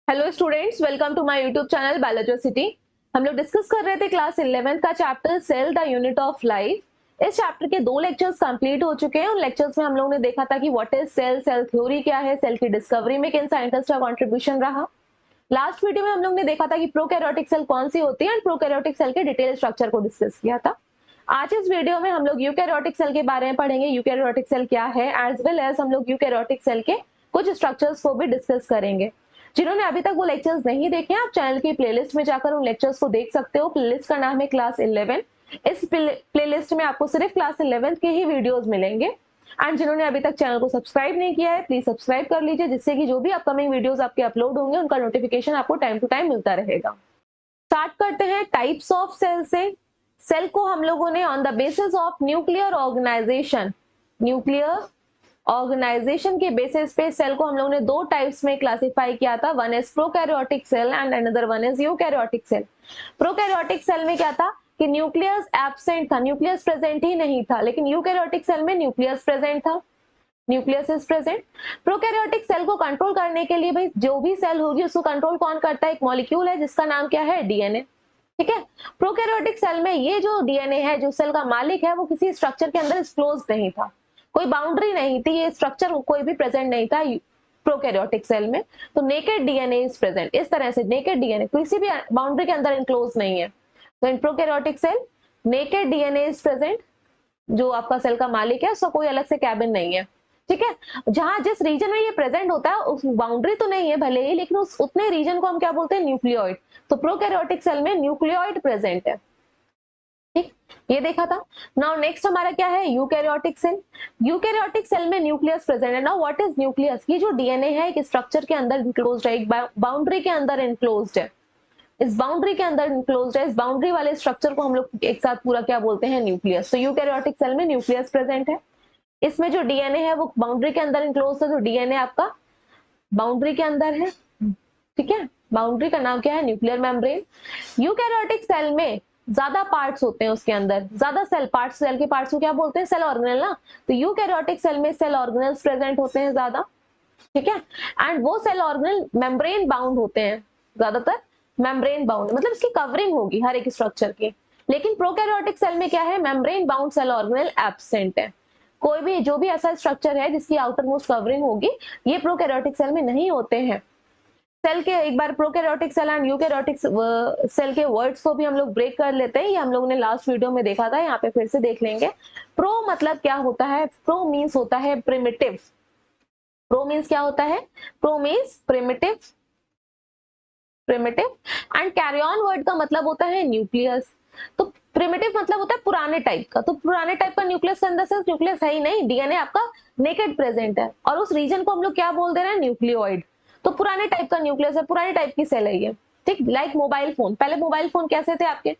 Hello students, welcome to my YouTube channel biology. हम लोग discuss कर रहे थे क्लास 11 का chapter cell the unit of life. इस चैप्टर के 2 लेक्चर्स कंप्लीट हो चुके हैं। उन लेक्चर्स में हम लोग ने देखा था कि what is cell, cell theory क्या है, सेल की डिस्कवरी में किन साइंटिस्ट का कंट्रीब्यूशन रहा। लास्ट वीडियो में हम लोग ने देखा था कि प्रोकैरियोटिक सेल कौन सी होती है एंड प्रोकैरियोटिक सेल के डिटेल स्ट्रक्चर को डिस्कस किया था। आज इस वीडियो में हम लोग यूकैरियोटिक सेल के बारे में पढ़ेंगे, यूकैरियोटिक सेल क्या है, एज वेल एज हम लोग यूकैरियोटिक सेल के कुछ स्ट्रक्चर्स को भी डिस्कस करेंगे। जिन्होंने अभी तक वो लेक्चर्स नहीं देखे हैं, आप चैनल की प्लेलिस्ट में जाकर उन लेक्चर्स को देख सकते हो। प्लेलिस्ट का नाम है क्लास 11। इस प्लेलिस्ट में आपको सिर्फ क्लास 11 के ही वीडियोस मिलेंगे। एंड जिन्होंने अभी तक चैनल को सब्सक्राइब नहीं किया है, प्लीज सब्सक्राइब कर लीजिए, जिससे कि जो भी अपकमिंग वीडियोस आपके अपलोड होंगे उनका नोटिफिकेशन आपको टाइम टू टाइम मिलता रहेगा। स्टार्ट करते हैं टाइप्स ऑफ सेल से। सेल को हम लोगों ने on the basis of nuclear organisation के बेसिस पे सेल को हम लोगों ने 2 टाइप्स में क्लासिफाई किया था। One is prokaryotic cell and another one is eukaryotic cell. Prokaryotic cell में क्या था कि न्यूक्लियस एब्सेंट था, न्यूक्लियस प्रेजेंट ही नहीं था, लेकिन यूकैरियोटिक सेल में न्यूक्लियस प्रेजेंट था, nucleus is present. Prokaryotic cell को कंट्रोल करने के लिए भाई जो भी सेल होगी उसको कंट्रोल कौन करता है? एक मॉलिक्यूल है जिसका नाम क्या है? डीएनए। ठीक है। प्रोकैरियोटिक सेल में ये जो डीएनए है, जो सेल का मालिक है, वो किसी स्ट्रक्चर के अंदर क्लोज नहीं था, कोई बाउंड्री नहीं थी, ये स्ट्रक्चर कोई भी प्रेजेंट नहीं था प्रोकैरियोटिक सेल में। तो नेकेड डीएनए इज प्रेजेंट। इस तरह से नेकेड डीएनए किसी भी बाउंड्री के अंदर इनक्लोज नहीं है। तो इन prokaryotic cell naked DNA is present. जो आपका सेल का मालिक है उसका कोई अलग से कैबिन नहीं है। ठीक है। जहां जिस रीजन में ये प्रेजेंट होता है उस बाउंड्री तो नहीं है भले ही, लेकिन उस उतने रीजन को हम क्या बोलते हैं? न्यूक्लियोइड। तो प्रोकैरियोटिक सेल में न्यूक्लियोइड प्रेजेंट है। ठीक, ये देखा था। नाउ नेक्स्ट हमारा क्या है? Eukaryotic cell. यूकैरियोटिक सेल में न्यूक्लियस प्रेजेंट है। Now what is nucleus? ये जो डीएनए है एक स्ट्रक्चर के अंदर इनक्लोज्ड है, एक बाउंड्री के अंदर इनक्लोज्ड है, इस बाउंड्री के अंदर इनक्लोज्ड है। इस बाउंड्री वाले स्ट्रक्चर को हम लोग एक साथ पूरा क्या बोलते हैं? न्यूक्लियस। तो यूकैरियोटिक सेल में न्यूक्लियस प्रेजेंट है। इसमें जो डीएनए है वो बाउंड्री के अंदर इनक्लोज है, तो डीएनए आपका बाउंड्री के अंदर है। ठीक है। बाउंड्री का नाम क्या है? Nuclear membrane. यूकैरियोटिक सेल में ज्यादा पार्ट्स होते हैं, उसके अंदर ज्यादा सेल पार्ट्स, सेल के पार्ट्स को क्या बोलते हैं? सेल ऑर्गेनल ना। तो यूकैरियोटिक सेल में सेल ऑर्गेनल्स प्रेजेंट होते हैं ज्यादा। ठीक है। एंड वो सेल ऑर्गेनल मेम्ब्रेन बाउंड होते हैं, ज्यादातर मेम्ब्रेन बाउंड, मतलब इसकी कवरिंग होगी हर एक स्ट्रक्चर की। लेकिन प्रोकैरियोटिक सेल में क्या है? Membrane bound cell organelle absent है। कोई भी जो भी ऐसा स्ट्रक्चर है जिसकी आउटर मोस्ट कवरिंग होगी, ये प्रोकैरियोटिक सेल में नहीं होते हैं। सेल के एक बार prokaryotic cell and eukaryotic cell के वर्ड्स को भी हम लोग ब्रेक कर लेते हैं। ये हम लोगों ने लास्ट वीडियो में देखा था, यहाँ पे फिर से देख लेंगे। प्रो मतलब क्या होता है? प्रो मीन्स होता है प्रिमिटिव। प्रो मीन्स क्या होता है? Pro means primitive, primitive. And karyon word का मतलब होता है न्यूक्लियस। तो प्रिमिटिव मतलब होता है पुराने टाइप का। तो पुराने टाइप का न्यूक्लियस के अंदर से न्यूक्लियस है ही नहीं, डीएनए आपका नेकेड प्रेजेंट है, और उस रीजन को हम लोग क्या बोल दे रहे हैं? न्यूक्लियोइड। तो पुराने टाइप का न्यूक्लियस है, पुराने टाइप की सेल है ये। ठीक, लाइक मोबाइल फोन। पहले मोबाइल फोन कैसे थे आपके?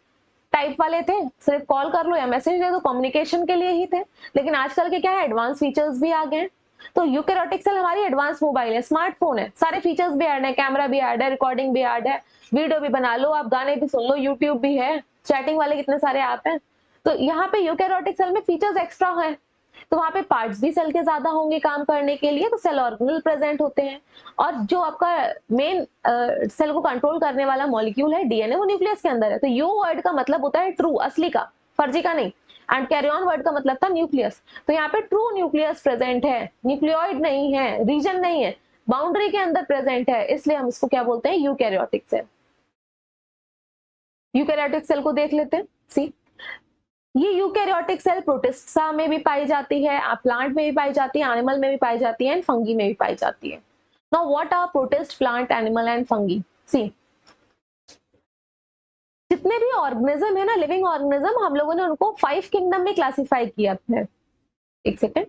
टाइप वाले थे, सिर्फ कॉल कर लो या मैसेज दे दो, कम्युनिकेशन के लिए ही थे। लेकिन आजकल के क्या है? एडवांस फीचर्स भी आ गए। तो यूकैरियोटिक सेल हमारी एडवांस मोबाइल है, स्मार्टफोन है, सारे फीचर्स भी ऐड है, कैमरा भी ऐड है, रिकॉर्डिंग भी ऐड है, वीडियो भी बना लो आप, गाने भी सुन लो, यूट्यूब भी है, चैटिंग वाले कितने सारे ऐप हैं। तो यहाँ पे यूकैरियोटिक सेल में फीचर्स एक्स्ट्रा है, तो वहां पे पार्ट्स भी सेल के ज्यादा होंगे काम करने के लिए, तो सेल ऑर्गेनल प्रेजेंट होते हैं। और जो आपका मेन सेल को कंट्रोल करने वाला मॉलिक्यूल है डीएनए, वो न्यूक्लियस के अंदर है। तो यू वर्ड का मतलब होता है ट्रू, असली का, फर्जी का नहीं। एंड कैरियन वर्ड का मतलब था न्यूक्लियस। तो यहाँ पे ट्रू न्यूक्लियस प्रेजेंट है, न्यूक्लियोइड नहीं है, रीजन नहीं है, बाउंड्री के अंदर प्रेजेंट है, इसलिए हम इसको क्या बोलते हैं? Eukaryotic cell. यूकैरियोटिक सेल को देख लेते हैं। सी, ये यूकैरियोटिक सेल प्रोटिस्टा में भी पाई जाती है, प्लांट में भी पाई जाती है, एनिमल में भी पाई जाती है, एंड फंगी में भी पाई जाती है। Now what are protist, plant, animal and fungi? See, जितने भी ऑर्गेनिज्म है ना, लिविंग ऑर्गेनिज्म, हम लोगों ने उनको 5 किंगडम में क्लासिफाई किया है। एक सेकेंड।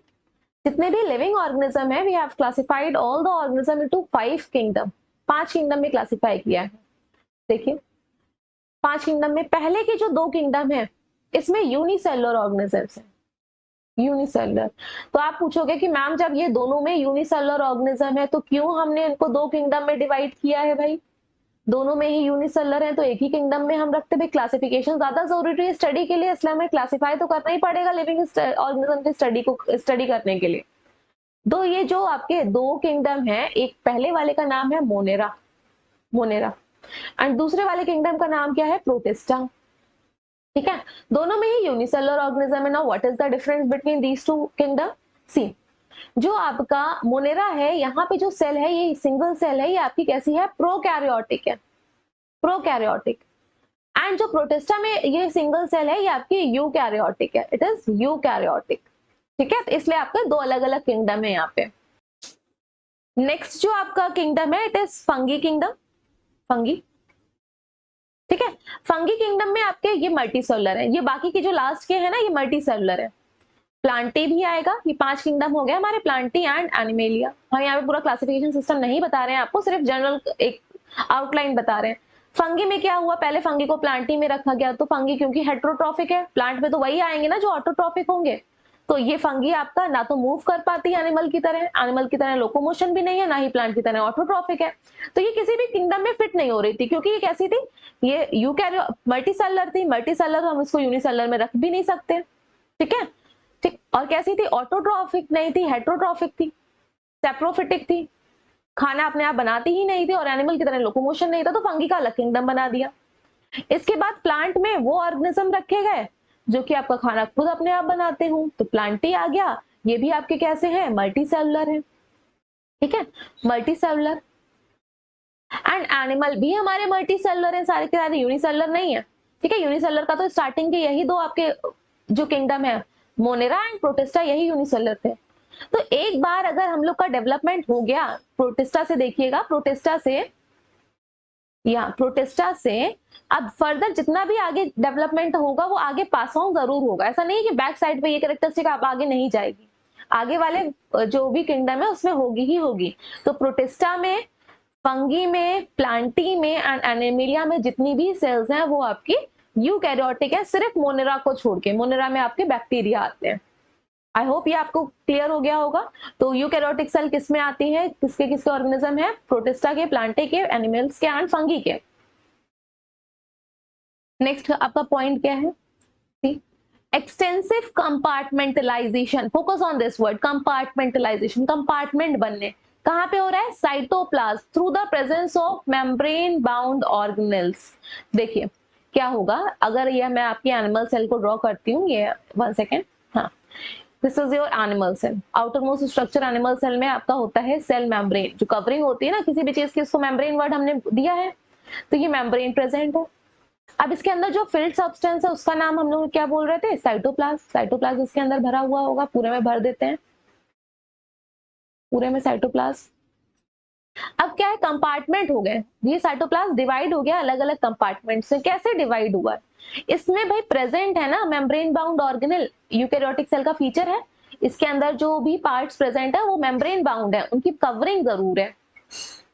जितने भी लिविंग ऑर्गेनिज्म है, we have classified all the organism into 5 kingdom. 5 kingdom में क्लासिफाई किया है। देखिए, 5 किंगडम में पहले के जो 2 किंगडम है, इसमें यूनिसेलुलर ऑर्गेनिजम्स है, यूनिसेलुलर। तो आप पूछोगे कि मैम जब ये दोनों में यूनिसेलुलर ऑर्गेनिज्म है तो क्यों हमने इनको 2 किंगडम में डिवाइड किया है? भाई दोनों में ही यूनिसेलुलर है तो एक ही किंगडम में हम रखते हैं। क्लासिफिकेशन ज्यादा जरूरी है स्टडी के लिए, इसलिए हमें क्लासिफाई तो करना ही पड़ेगा लिविंग ऑर्गेनिज्म की स्टडी करने के लिए। तो ये जो आपके दो किंगडम है, एक पहले वाले का नाम है मोनेरा, मोनेरा, एंड दूसरे वाले किंगडम का नाम क्या है, प्रोटिस्टा। ठीक है, दोनों में ही यूनिसेलुलर ऑर्गेनिज्म है। Now what is the difference between these two kingdom? See, जो आपका मोनेरा है, यहाँ पे जो सेल है ये सिंगल सेल है, ये आपकी कैसी है, प्रोकैरियोटिक है, प्रोकैरियोटिक। एंड जो प्रोटिस्टा में ये सिंगल सेल है, ये आपकी यूकैरियोटिक है, इट इज यूकैरियोटिक। ठीक है, तो इसलिए आपके दो अलग अलग किंगडम है यहाँ पे। नेक्स्ट जो आपका किंगडम है, it is fungi kingdom, fungi. ठीक है, फंगी किंगडम में आपके ये मल्टीसेलुलर है, ये बाकी के जो लास्ट के हैं ना, ये मल्टीसेलुलर है। प्लांटी भी आएगा, ये 5 किंगडम हो गया हमारे, प्लांटी एंड एनिमेलिया। हम यहाँ पे पूरा क्लासिफिकेशन सिस्टम नहीं बता रहे हैं आपको, सिर्फ जनरल एक आउटलाइन बता रहे हैं। फंगी में क्या हुआ, पहले फंगी को प्लांटी में रखा गया, तो फंगी क्योंकि हेट्रोट्रॉफिक है, प्लांट में तो वही आएंगे ना जो ऑटोट्रॉफिक होंगे, तो ये फंगी आपका ना तो मूव कर पाती है एनिमल की तरह लोकोमोशन भी नहीं है, ना ही प्लांट की तरह ऑटोट्रॉफिक है, तो ये किसी भी किंगडम में फिट नहीं हो रही थी, क्योंकि ये कैसी थी, ये यूकैरियो मल्टीसेलुलर थी, मल्टीसेलुलर हम इसको यूनिसेलुलर में रख भी नहीं सकते। ठीक है, ठीक, और कैसी थी, ऑटोट्रॉफिक नहीं थी, हेट्रोट्रॉफिक थी, सेप्रोफिटिक थी, खाना अपने आप बनाती ही नहीं थी, और एनिमल की तरह लोकोमोशन नहीं था, तो फंगी का अलग किंगडम बना दिया। इसके बाद प्लांट में वो ऑर्गेनिज्म रखे गए जो कि आपका खाना खुद अपने आप बनाते हो, तो प्लांटी आ गया, ये भी आपके कैसे हैं, मल्टीसेलुलर है। ठीक है, मल्टीसेलुलर। एंड एनिमल भी हमारे मल्टीसेलुलर है, सारे के सारे यूनिसेलुलर नहीं है। ठीक है, यूनिसेलुलर का तो स्टार्टिंग के यही दो आपके जो किंगडम है, मोनेरा एंड प्रोटिस्टा, यही यूनिसेलुलर थे। तो एक बार अगर हम लोग का डेवलपमेंट हो गया प्रोटिस्टा से, देखिएगा प्रोटिस्टा से, या प्रोटिस्टा से अब फर्दर जितना भी आगे डेवलपमेंट होगा वो आगे पास ऑन जरूर होगा, ऐसा नहीं कि बैक साइड पे ये कैरेक्टरिस्टिक आप आगे नहीं जाएगी, आगे वाले जो भी किंगडम है उसमें होगी ही होगी। तो प्रोटिस्टा में, फंगी में, प्लांटी में एंड एनिमेलिया में जितनी भी सेल्स हैं वो आपकी यूकैरियोटिक है, सिर्फ मोनेरा को छोड़ के, मोनेरा में आपके बैक्टीरिया आते हैं। आई होप ये आपको क्लियर हो गया होगा। तो यूकैरियोटिक सेल किस में आती है, किसके किसके ऑर्गेनिज्म है, प्रोटिस्टा के, प्लांटे के, एनिमल्स के एंड फंगी के। नेक्स्ट आपका पॉइंट क्या है, extensive compartmentalisation, focus on this word, compartmentalisation, compartment बनने, कहां पे हो रहा है, cytoplasm, through the presence of membrane bound organelles. देखिए क्या होगा, अगर ये मैं आपकी एनिमल सेल को ड्रॉ करती हूँ, ये 1 सेकेंड, हाँ, this is your animal cell. Outermost structure animal cell में आपका होता है सेल मेम्ब्रेन, जो कवरिंग होती है ना किसी भी चीज की, उसको मेम्ब्रेन वर्ड हमने दिया है, तो ये मेम्ब्रेन प्रेजेंट है। अब इसके अंदर जो फिल्ड सब्सटेंस है उसका नाम हम लोग क्या बोल रहे थे, साइटोप्लाज्म। साइटोप्लाज्म इसके अंदर भरा हुआ होगा, पूरे में भर देते हैं, पूरे में साइटोप्लाज्म। अब क्या है, कंपार्टमेंट हो गए, ये साइटोप्लाज्म डिवाइड हो गया अलग अलग कंपार्टमेंट से। कैसे डिवाइड हुआ, इसमें भाई प्रेजेंट है ना membrane bound organelle, eukaryotic cell का फीचर है, इसके अंदर जो भी पार्ट्स प्रेजेंट है वो मेम्ब्रेन बाउंड है, उनकी कवरिंग जरूर है।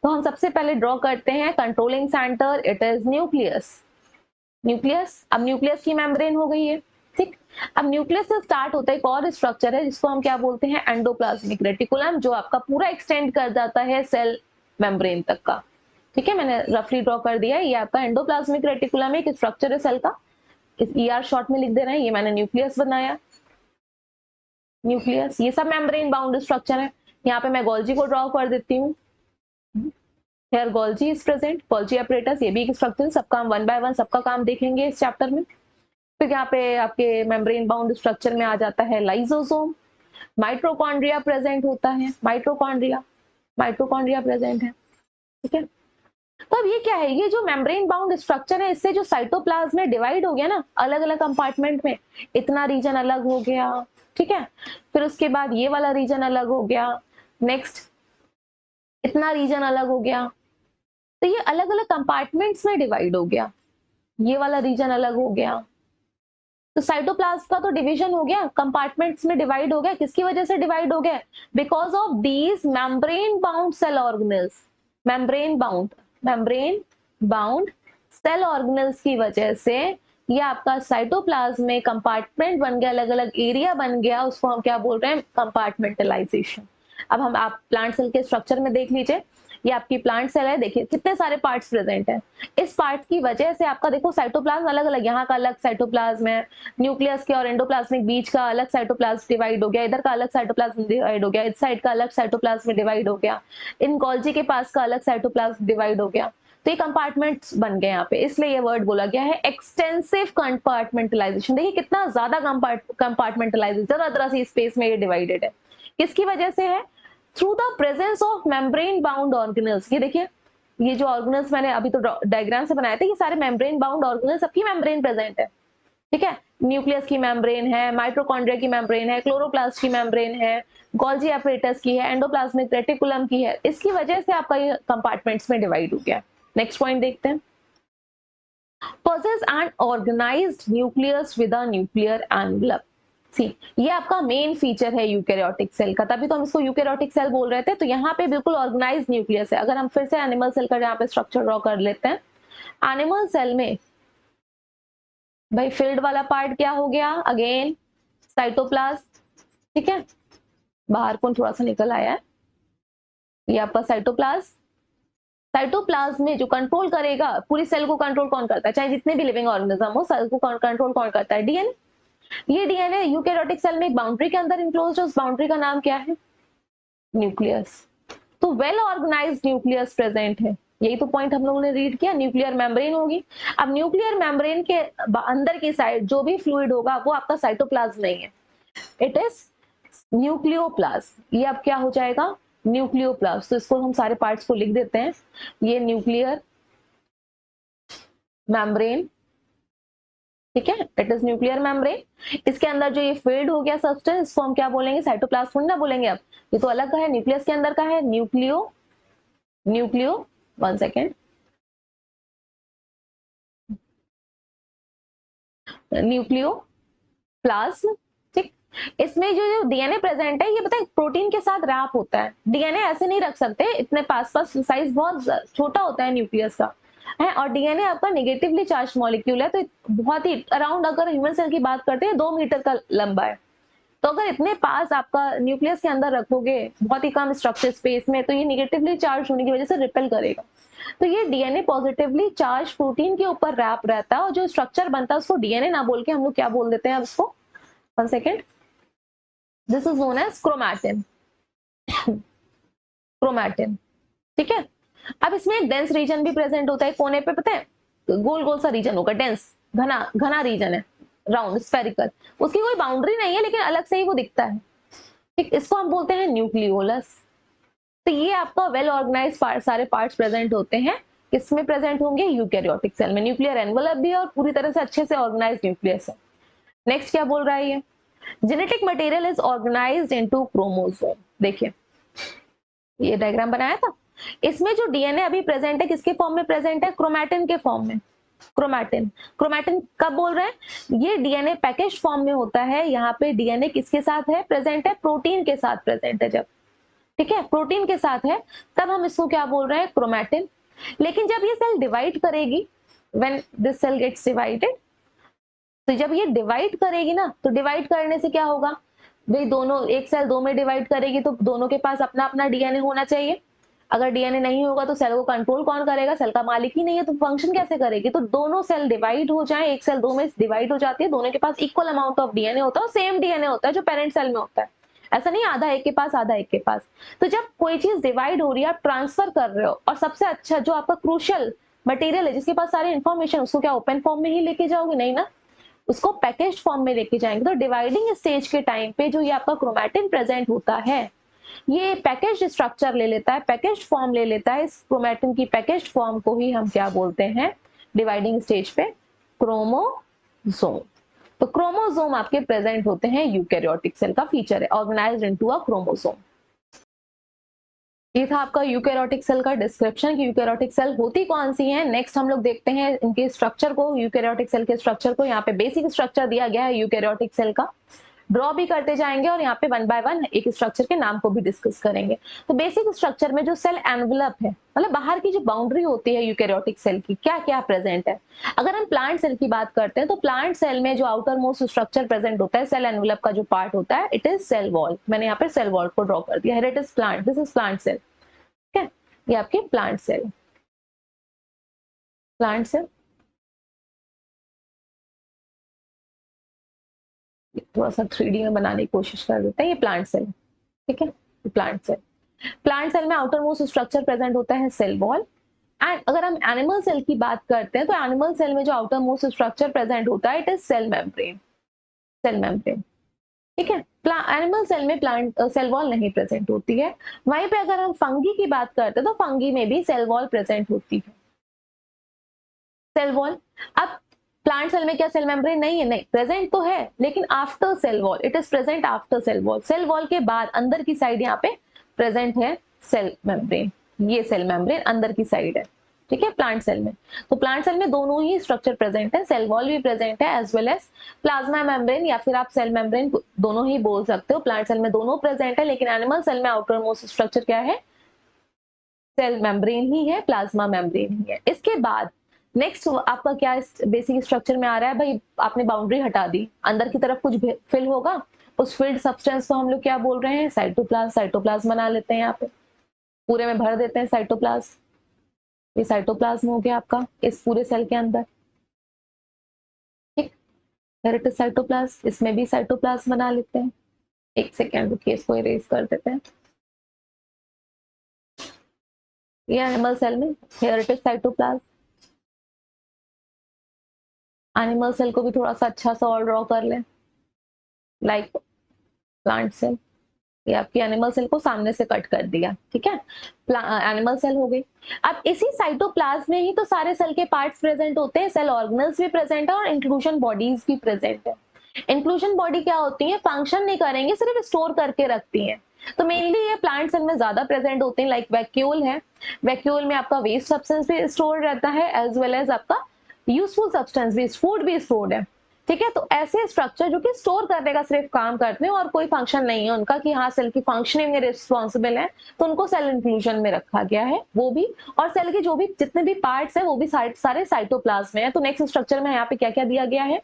तो हम सबसे पहले ड्रॉ करते हैं controlling centre, it is nucleus. Nucleus, अब न्यूक्लियस की मेम्ब्रेन हो गई है। ठीक, अब न्यूक्लियस से स्टार्ट होता है एक और स्ट्रक्चर है जिसको हम क्या बोलते हैं, एंडोप्लाज्मिक रेटिकुलम, जो आपका पूरा एक्सटेंड कर जाता है सेल मेम्ब्रेन तक का। ठीक है, मैंने रफली ड्रॉ कर दिया है, ये आपका एंडोप्लाज्मिक रेटिकुलम एक स्ट्रक्चर है सेल का, इस ER शॉर्ट में लिख दे रहे हैं, ये मैंने न्यूक्लियस बनाया, न्यूक्लियस, ये सब मेम्ब्रेन बाउंड स्ट्रक्चर है। यहाँ पे मैं गोल्जी को ड्रॉ कर देती हूँ, here Golgi is present, Golgi apparatus, ये भी एक स्ट्रक्चर, सबका हम 1 बाय 1 सबका काम देखेंगे इस चैप्टर में। फिर यहाँ पे आपके मेम्ब्रेन बाउंड स्ट्रक्चर में आ जाता है लाइसोसोम, माइटोकॉन्ड्रिया प्रेजेंट होता है, माइटोकॉन्ड्रिया, माइटोकॉन्ड्रिया प्रेजेंट है। ठीक है, तो अब ये क्या है, ये जो मेम्ब्रेन बाउंड स्ट्रक्चर है, इससे जो साइटोप्लाज्म में डिवाइड हो गया ना अलग अलग कंपार्टमेंट में, इतना रीजन अलग हो गया। ठीक है, फिर उसके बाद ये वाला रीजन अलग हो गया, नेक्स्ट इतना रीजन अलग हो गया, तो ये अलग अलग कंपार्टमेंट्स में डिवाइड हो गया, ये वाला रीजन अलग हो गया। तो साइटोप्लाज्म का तो डिवीजन हो गया, कंपार्टमेंट्स में डिवाइड हो गया, किसकी वजह से डिवाइड हो गया, because of these membrane bound cell organelles, membrane bound cell organelles की वजह से ये आपका साइटोप्लाज्म में कंपार्टमेंट बन गया, अलग अलग एरिया बन गया, उसको हम क्या बोल रहे हैं, कंपार्टमेंटलाइजेशन। अब हम आप प्लांट सेल के स्ट्रक्चर में देख लीजिए, ये आपकी प्लांट सेल है, देखिए कितने सारे पार्ट्स प्रेजेंट हैं। इस पार्ट की वजह से आपका देखो साइटोप्लाज्म अलग अलग, यहाँ का अलग साइटोप्लाज्म है, न्यूक्लियस के और एंडोप्लाज्मिक बीच का अलग साइटोप्लाज्म डिवाइड हो गया, इधर का अलग साइटोप्लाज्म डिवाइड हो गया, इस साइड का अलग साइटोप्लाज्म डिवाइड हो गया, इन गोल्जी के पास का अलग साइटोप्लाज्म डिवाइड हो गया। तो ये कंपार्टमेंट्स बन गए यहाँ पे, इसलिए ये वर्ड बोला गया है एक्सटेंसिव कंपार्टमेंटलाइजेशन। देखिए कितना ज्यादा कंपार्टमेंटलाइजेशन, तरह तरह से स्पेस में ये डिवाइडेड है। किसकी वजह से है? Through the presence of membrane bound organelles. ये देखिए, ये जो ऑर्गेनल्स मैंने अभी तो डायग्राम से बनाए थे, ये सारे मेम्ब्रेन बाउंड ऑर्गेनल्स, सबकी मेम्ब्रेन प्रेजेंट है। ठीक है, न्यूक्लियस की मेम्ब्रेन है, माइटोकॉन्ड्रिया की मेम्ब्रेन है, क्लोरोप्लास्ट की मेम्ब्रेन है, गोल्जी एपरेटस की है, एंडोप्लाज्मिक रेटिकुलम की है। इसकी वजह से आपका ये कंपार्टमेंट्स में डिवाइड हो गया। नेक्स्ट पॉइंट देखते हैं। possess an organized nucleus with a nuclear envelope। सी, ये आपका मेन फीचर है यूकैरियोटिक सेल का, तभी तो हम इसको यूकैरियोटिक सेल बोल रहे थे। तो यहाँ पे बिल्कुल ऑर्गेनाइज्ड न्यूक्लियस है। अगर हम फिर से एनिमल सेल का यहाँ पे स्ट्रक्चर ड्रॉ कर लेते हैं, एनिमल सेल में भाई फिल्ड वाला पार्ट क्या हो गया? Again cytoplasm. ठीक है, बाहर कौन थोड़ा सा निकल आया है, ये आपका साइटोप्लाज्म। साइटोप्लाज्म में जो कंट्रोल करेगा, पूरी सेल को कंट्रोल कौन करता है? चाहे जितने भी लिविंग ऑर्गेनिज्म हो, सेल को कंट्रोल कौन करता है? डीएनए। ये डीएनए यूकैरियोटिक सेल में एक बाउंड्री के अंदर इनक्लोज्ड है, उस बाउंड्री का नाम क्या है? न्यूक्लियस। तो वेल ऑर्गेनाइज्ड न्यूक्लियस प्रेजेंट है, यही तो पॉइंट हम लोगों ने रीड किया। न्यूक्लियर मेम्ब्रेन होगी। अब न्यूक्लियर मेम्ब्रेन के अंदर की साइड जो भी फ्लूइड होगा वो आपका साइटोप्लाज्म नहीं है, इट इज न्यूक्लियोप्लाज्म। ये अब क्या हो जाएगा? न्यूक्लियोप्लाज्म। तो इसको हम सारे पार्ट्स को लिख देते हैं। ये न्यूक्लियर मेम्ब्रेन, ठीक है, इट इज न्यूक्लियर मेम्ब्रेन। इसके अंदर जो ये फिल्ड हो गया सब्सटेंस, इसको हम क्या बोलेंगे? साइटोप्लाज्म ना बोलेंगे। अब ये तो अलग का है, न्यूक्लियस के अंदर का है न्यूक्लियो 1 सेकेंड, न्यूक्लियो प्लाज्म। ठीक, इसमें जो डीएनए प्रेजेंट है, ये पता है प्रोटीन के साथ रैप होता है। डीएनए ऐसे नहीं रख सकते, इतने पास साइज बहुत छोटा होता है न्यूक्लियस का है। और डीएनए आपका नेगेटिवली चार्ज मॉलिक्यूल है, तो बहुत ही अराउंड, अगर ह्यूमन सेल की बात करते हैं 2 मीटर का लंबा है। तो अगर इतने पास आपका न्यूक्लियस के अंदर रखोगे बहुत ही कम स्ट्रक्चर स्पेस में, तो ये नेगेटिवली चार्ज होने की वजह से रिपेल करेगा। तो ये डीएनए पॉजिटिवली चार्ज प्रोटीन के ऊपर रैप रहता है, और जो स्ट्रक्चर बनता है उसको डीएनए ना बोल के हम लोग क्या बोल देते हैं? अब इसको 1 second, this is known as chromatin. Chromatin, ठीक है। अब इसमें एक डेंस रीजन भी प्रेजेंट होता है कोने पे, पता है गोल गोल सा रीजन होगा, डेंस घना घना रीजन है, राउंड स्फेरिकल। उसकी कोई बाउंड्री नहीं है, लेकिन अलग से ही वो दिखता है। ठीक, इसको हम बोलते हैं न्यूक्लियोलस। तो ये आपका वेल ऑर्गेनाइज सारे पार्ट्स प्रेजेंट होते हैं। किसमें प्रेजेंट होंगे? यूकैरियोटिक सेल में। न्यूक्लियर एनवलप भी है और पूरी तरह से अच्छे से ऑर्गेनाइज न्यूक्लियस है। नेक्स्ट क्या बोल रहा है ये? Genetic material is organised into chromosome. देखिए ये डायग्राम बनाया था, इसमें जो डीएनए अभी प्रेजेंट है किसके फॉर्म में प्रेजेंट है? क्रोमैटिन के फॉर्म में। क्रोमैटिन, क्रोमैटिन कब बोल रहे हैं? ये डीएनए पैकेज फॉर्म में होता है। यहाँ पे डीएनए किसके साथ है प्रेजेंट है? प्रोटीन के साथ प्रेजेंट है। जब ठीक है प्रोटीन के साथ है, तब हम इसको क्या बोल रहे हैं? क्रोमैटिन। लेकिन जब ये सेल डिवाइड करेगी, when this cell gets divided, तो जब ये डिवाइड करेगी ना, तो डिवाइड करने से क्या होगा भाई? दोनों, एक सेल दो में डिवाइड करेगी तो दोनों के पास अपना अपना डीएनए होना चाहिए। अगर डीएनए नहीं होगा तो सेल को कंट्रोल कौन करेगा? सेल का मालिक ही नहीं है, तो फंक्शन कैसे करेगी? तो दोनों सेल डिवाइड हो जाए, एक सेल दो में डिवाइड हो जाती है, दोनों के पास इक्वल अमाउंट ऑफ डीएनए होता है, सेम डीएनए होता है जो पेरेंट सेल में होता है। ऐसा नहीं आधा एक के पास आधा एक के पास। तो जब कोई चीज डिवाइड हो रही है, आप ट्रांसफर कर रहे हो, और सबसे अच्छा जो आपका क्रूशियल मटेरियल है जिसके पास सारी इंफॉर्मेशन, उसको क्या ओपन फॉर्म में ही लेके जाओगे? नहीं ना, उसको पैकेज फॉर्म में लेके जाएंगे। तो डिवाइडिंग स्टेज के टाइम पे जो ये आपका क्रोमैटिन प्रेजेंट होता है, ये पैकेज स्ट्रक्चर ले लेता है, पैकेज फॉर्म ले लेता है। इस क्रोमैटिन की पैकेज फॉर्म को ही हम क्या बोलते हैं डिवाइडिंग स्टेज पे? क्रोमोसोम। तो क्रोमोसोम आपके प्रेजेंट होते हैं, यूकैरियोटिक सेल का फीचर है, ऑर्गेनाइज्ड इनटू अ क्रोमोसोम। ये था आपका यूकैरियोटिक सेल का डिस्क्रिप्शन कि यूकैरियोटिक सेल होती कौन सी है। नेक्स्ट हम लोग देखते हैं इनके स्ट्रक्चर को, यूकैरियोटिक सेल के स्ट्रक्चर को। यहाँ पे बेसिक स्ट्रक्चर दिया गया है यूकैरियोटिक सेल का, ड्रॉ भी करते जाएंगे और यहाँ पे 1 बाय 1 एक स्ट्रक्चर के नाम को भी डिस्कस करेंगे। तो बेसिक स्ट्रक्चर में जो सेल एनवलप है, मतलब बाहर की जो बाउंड्री होती है यूकैरियोटिक सेल की, क्या क्या प्रेजेंट है। अगर हम प्लांट सेल की बात करते हैं तो प्लांट सेल में जो आउटर मोस्ट स्ट्रक्चर प्रेजेंट होता है, सेल एनवलप का जो पार्ट होता है, इट इज सेल वॉल। मैंने यहाँ पे सेल वॉल को ड्रॉ कर दिया है, it is plant, this is plant cell. ठीक है, ये आपके प्लांट सेल, प्लांट सेल थोड़ा सा 3D में बनाने की कोशिश कर देते हैं। ये प्लांट सेल, ठीक है, प्लांट सेल। प्लांट सेल में आउटर मोस्ट स्ट्रक्चर प्रेजेंट होता है सेल वॉल। एंड अगर हम एनिमल सेल की बात करते हैं तो एनिमल सेल में जो आउटर मोस्ट स्ट्रक्चर प्रेजेंट होता है it is cell membrane, cell membrane, ठीक है। एनिमल सेल में प्लांट सेल वॉल नहीं प्रेजेंट होती है। वहीं पे अगर हम फंगी की बात करते हैं तो फंगी में भी सेल वॉल प्रेजेंट होती है, सेल वॉल। अब प्लांट सेल में क्या सेल मेम्ब्रेन नहीं है? नहीं, प्रेजेंट तो है लेकिन after cell wall, it is present after cell wall. Cell wall के बाद अंदर की साइड यहाँ पे प्रेजेंट है सेल मेम्ब्रेन, ये सेल मेम्ब्रेन अंदर की साइड है, ठीक है, प्लांट सेल में। तो प्लांट सेल में दोनों ही स्ट्रक्चर प्रेजेंट है, सेल वॉल भी प्रेजेंट है as well as plasma membrane, या फिर आप सेल मेम्ब्रेन दोनों ही बोल सकते हो। प्लांट सेल में दोनों प्रेजेंट है, लेकिन एनिमल सेल में आउटर मोस्ट स्ट्रक्चर क्या है? सेल मेम्ब्रेन ही है, प्लाज्मा मेम्ब्रेन ही है। इसके बाद नेक्स्ट आपका क्या बेसिक स्ट्रक्चर में आ रहा है भाई? आपने बाउंड्री हटा दी, अंदर की तरफ कुछ फिल होगा, उस फिल्ड सब्सटेंस को हम लोग क्या बोल रहे हैं? साइटोप्लाज्म। साइटोप्लाज्म बना लेते हैं, यहाँ पे पूरे में भर देते हैं साइटोप्लाज्म। ये साइटोप्लाज्म हो गया आपका इस पूरे सेल के अंदर, ठीक। फिर इट इज साइटोप्लाज्म, इसमें भी साइटोप्लाज्म बना लेते हैं। एक सेकेंड रुकिए, इसको इरेज कर देते हैं। ये एनिमल सेल में here it is cytoplasm. Animal cell को भी थोड़ा सा अच्छा सा और ड्रॉ कर लें, लाइक प्लांट सेल। ये आपकी एनिमल सेल को सामने से कट कर दिया, ठीक है, एनिमल सेल हो गई। अब इसी साइटोप्लाज्म में ही तो सारे सेल के पार्ट्स प्रेजेंट होते हैं, सेल ऑर्गेनल्स भी प्रेजेंट है और इंक्लूजन बॉडीज भी प्रेजेंट है। इंक्लूजन बॉडी क्या होती है? फंक्शन नहीं करेंगे, सिर्फ स्टोर करके रखती हैं। तो मेनली ये प्लांट सेल में ज्यादा प्रेजेंट होते हैं, लाइक वैक्यूल है। वैक्यूल में आपका वेस्ट सब्सटेंस भी स्टोर रहता है एज वेल एज आपका यूजफुल सब्सटेंस भी, फूड भी स्टोर्ड है, ठीक है। तो ऐसे स्ट्रक्चर जो कि स्टोर करने का सिर्फ काम करते हैं और कोई फंक्शन नहीं है उनका कि हाँ सेल की फंक्शनिंग में रिस्पॉन्सिबल है, तो उनको सेल इंक्लूजन में रखा गया है वो भी। और सेल के जो भी जितने भी पार्ट्स हैं वो भी सारे साइटोप्लाज्म में है। तो नेक्स्ट स्ट्रक्चर में यहाँ पे क्या क्या दिया गया है?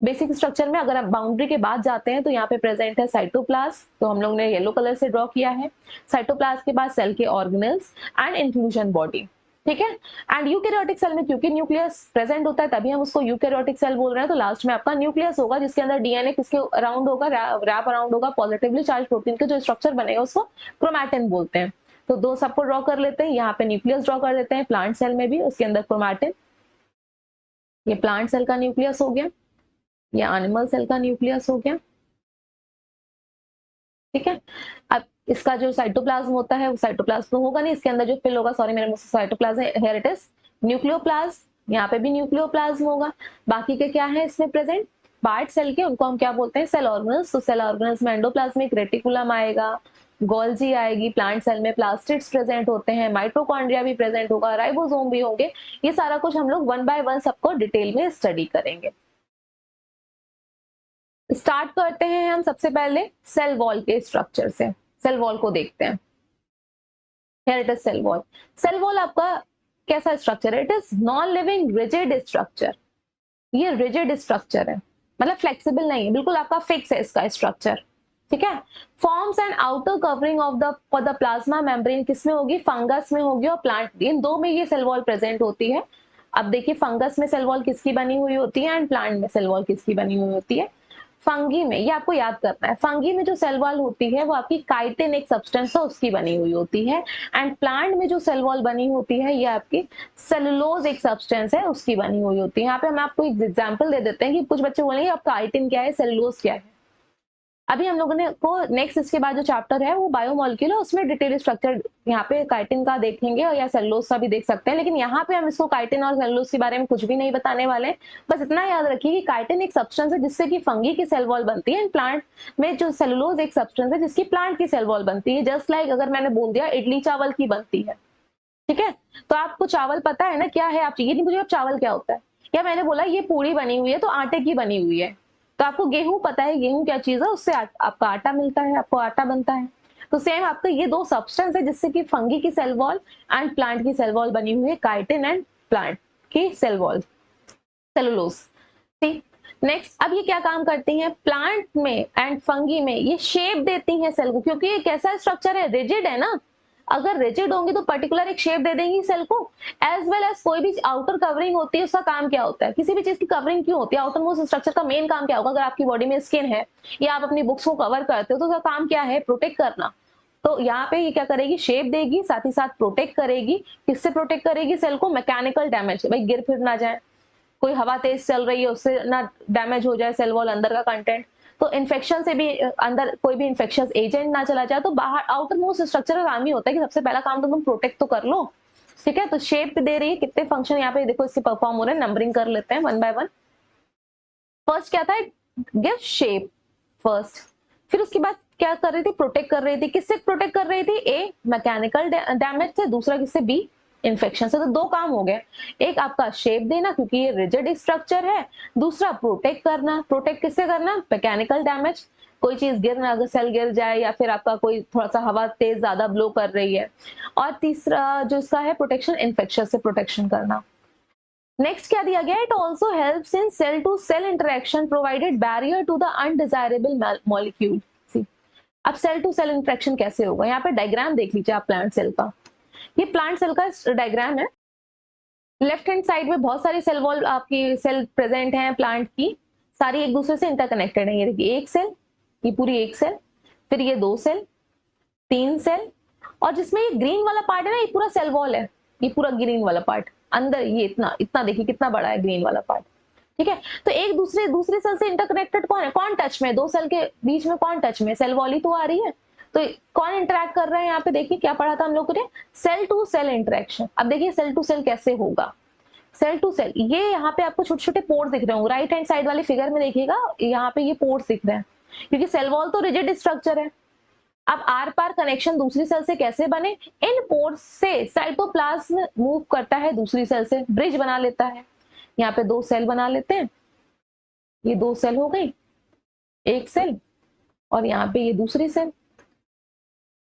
बेसिक स्ट्रक्चर में अगर आप बाउंड्री के बाद जाते हैं तो यहाँ पे प्रेजेंट है साइटोप्लाज्म, तो हम लोग ने येलो कलर से ड्रॉ किया है। साइटोप्लाज्म के बाद सेल के ऑर्गेनल्स एंड इंक्लूजन बॉडी, ठीक है। एंड यूकैरियोटिक सेल में क्योंकि न्यूक्लियस प्रेजेंट होता है तभी हम उसको यूकैरियोटिक सेल बोल रहे हैं। तो लास्ट में आपका न्यूक्लियस होगा जिसके अंदर डीएनए किसके अराउंड होगा? रैप अराउंड होगा, पॉजिटिवली चार्ज प्रोटीन के जो स्ट्रक्चर बनेगा उसको क्रोमैटिन बोलते हैं। तो दो सबको ड्रॉ कर लेते हैं, यहाँ पे न्यूक्लियस ड्रॉ कर देते हैं प्लांट सेल में भी, उसके अंदर क्रोमैटिन। ये प्लांट सेल का न्यूक्लियस हो गया, ये एनिमल सेल का न्यूक्लियस हो गया, ठीक है। अब इसका जो साइटोप्लाज्म होता है वो साइटोप्लाज्म तो होगा नहीं, इसके अंदर जो फिल होगा, सॉरी मेरे मुंह से साइटोप्लाज्म है, हियर इट इज न्यूक्लियोप्लाज्म। यहाँ पे भी न्यूक्लियोप्लाज्म होगा। बाकी के क्या है इसमें प्रेजेंट? पार्ट सेल के, उनको हम क्या बोलते हैं? Cell organelles. तो सेल ऑर्गेनल्स में एंडोप्लाज्मिक रेटिकुलम आएगा, गोल्जी आएगी, प्लांट सेल में प्लास्टिड्स प्रेजेंट होते हैं, माइटोकॉन्ड्रिया भी प्रेजेंट होगा, राइबोसोम भी होंगे। ये सारा कुछ हम लोग वन बाय वन सबको डिटेल में स्टडी करेंगे। स्टार्ट करते हैं हम सबसे पहले सेल वॉल के स्ट्रक्चर से। सेल वॉल को देखते हैं। Here it is cell wall. Cell wall आपका कैसा स्ट्रक्चर है? It is non living rigid structure. ये रिजिड स्ट्रक्चर है, मतलब फ्लेक्सिबल नहीं है, बिल्कुल आपका फिक्स है इसका स्ट्रक्चर, ठीक है। Forms and outer covering of the for the plasma membrane किसमें होगी? फंगस में होगी और प्लांट, इन दो में ये सेल वॉल प्रेजेंट होती है। अब देखिए फंगस में सेल वॉल किसकी बनी हुई होती है एंड प्लांट में सेल वॉल किसकी बनी हुई होती है? फंगी में, ये आपको याद करना है, फंगी में जो सेल वॉल होती है वो आपकी काइटिन एक सब्सटेंस है उसकी बनी हुई होती है। एंड प्लांट में जो सेल वॉल बनी होती है ये आपकी सेलुलोज एक सब्सटेंस है उसकी बनी हुई होती है। यहाँ पे हम आपको एक एग्जांपल दे देते हैं कि कुछ बच्चे बोलेंगे अब काइटिन क्या है, सेलुलोज क्या है। अभी हम लोगों ने को नेक्स्ट इसके बाद जो चैप्टर है वो बायोमोलिक्यूल है, उसमें डिटेल स्ट्रक्चर यहाँ पे काइटिन का देखेंगे और या सेलुलोज का भी देख सकते हैं। लेकिन यहाँ पे हम इसको काइटिन और सेलुलोज के बारे में कुछ भी नहीं बताने वाले। बस इतना याद रखिए कि काइटिन एक सब्सटेंस है जिससे कि फंगी की सेल वॉल बनती है, एंड प्लांट में जो सेलुलोज एक सब्सटेंस है जिसकी प्लांट की सेल वॉल बनती है। जस्ट लाइक अगर मैंने बोल दिया इडली चावल की बनती है, ठीक है। तो आपको चावल पता है ना क्या है? आप ये नहीं पूछिए अब चावल क्या होता है, या मैंने बोला ये पूरी बनी हुई है तो आटे की बनी हुई है। तो आपको गेहूं पता है, गेहूं क्या चीज है? उससे आपका आटा मिलता है, आपको आटा बनता है। तो सेम आपका ये दो सब्सटेंस है जिससे कि फंगी की सेल वॉल एंड प्लांट की सेल वॉल बनी हुई है, काइटिन एंड प्लांट की सेल वॉल, सेलुलोज। ठीक, नेक्स्ट अब ये क्या काम करती हैं? प्लांट में एंड फंगी में ये शेप देती हैं सेल को, क्योंकि ये कैसा स्ट्रक्चर है? रिजिड है ना। अगर रिजिड होंगी तो पर्टिकुलर एक शेप दे देंगी सेल को, एज वेल एज कोई भी आउटर कवरिंग होती है उसका काम क्या होता है, किसी भी चीज की कवरिंग क्यों होती है, आउटर मोस्ट स्ट्रक्चर का मेन काम क्या होगा, अगर आपकी बॉडी में स्किन है या आप अपनी बुक्स को कवर करते हो तो उसका काम क्या है, प्रोटेक्ट करना। तो यहाँ पे ये क्या करेगी, शेप देगी, साथ ही साथ प्रोटेक्ट करेगी। किससे प्रोटेक्ट करेगी सेल को, मैकेनिकल डैमेज, भाई गिर फिर ना जाए, कोई हवा तेज चल रही है उससे ना डैमेज हो जाए सेल वॉल अंदर का कंटेंट, तो इन्फेक्शन से भी अंदर कोई भी इन्फेक्शियस एजेंट ना चला जाए। तो बाहर आउटर मोस्ट स्ट्रक्चर का काम ही होता है कि सबसे पहला काम तो तुम प्रोटेक्ट तो कर लो, ठीक है। तो शेप दे रही है, कितने फंक्शन यहाँ पे देखो इससे परफॉर्म हो रहे हैं, नंबरिंग कर लेते हैं वन बाय वन। फर्स्ट क्या था, गिव शेप फर्स्ट, फिर उसके बाद क्या कर रही थी, प्रोटेक्ट कर रही थी। किससे प्रोटेक्ट कर रही थी, ए मैकेनिकल डैमेज से, दूसरा किससे, बी इन्फेक्शन से। तो दो काम हो गए, एक आपका शेप देना क्योंकि ये रिजिड स्ट्रक्चर है, दूसरा प्रोटेक्ट करना। प्रोटेक्ट किससे करना, मैकेनिकल डैमेज, कोई चीज गिर ना, अगर सेल गिर जाए या फिर आपका कोई थोड़ा सा हवा तेज ज्यादा ब्लो कर रही है। और तीसरा जो इसका है प्रोटेक्शन, इन्फेक्शन से प्रोटेक्शन करना। नेक्स्ट क्या दिया गया, it also helps in cell to cell interaction provided barrier to the undesirable molecule. अब सेल टू सेल इंटरेक्शन कैसे होगा, यहाँ पे डायग्राम देख लीजिए आप प्लांट सेल का, ये प्लांट सेल का डायग्राम है। लेफ्ट हैंड साइड में बहुत सारी सेल वॉल आपकी सेल प्रेजेंट है प्लांट की, सारी एक दूसरे से इंटरकनेक्टेड है। ये देखिए एक सेल, ये पूरी एक सेल, फिर ये दो सेल, तीन सेल, और जिसमें ये ग्रीन वाला पार्ट है ना, ये पूरा सेल वॉल है, ये पूरा ग्रीन वाला पार्ट अंदर, ये इतना इतना देखिए कितना बड़ा है ग्रीन वाला पार्ट, ठीक है। तो एक दूसरे सेल से इंटरकनेक्टेड कौन है, कौन टच में, दो सेल के बीच में कौन टच में, सेल वॉल ही तो आ रही है। तो कौन इंटरेक्ट कर रहा है, यहाँ पे देखिए क्या पढ़ा था हम लोगों ने, सेल टू सेल इंटरेक्शन। अब देखिए सेल टू सेल कैसे होगा, सेल टू सेल, ये यहाँ पे आपको छोटे छोटे पोर्स दिख रहे होंगे, राइट हैंड साइड वाली फिगर में देखिएगा, यहाँ पे ये पोर्स दिख रहे हैं, क्योंकि सेल वॉल तो रिजिड स्ट्रक्चर है। अब आर पार कनेक्शन दूसरी सेल से कैसे बने, इन पोर्स से साइटोप्लाज्म मूव करता है दूसरी सेल से, ब्रिज बना लेता है। यहाँ पे दो सेल बना लेते हैं, ये दो सेल हो गई, एक सेल, और यहाँ पे ये दूसरी सेल,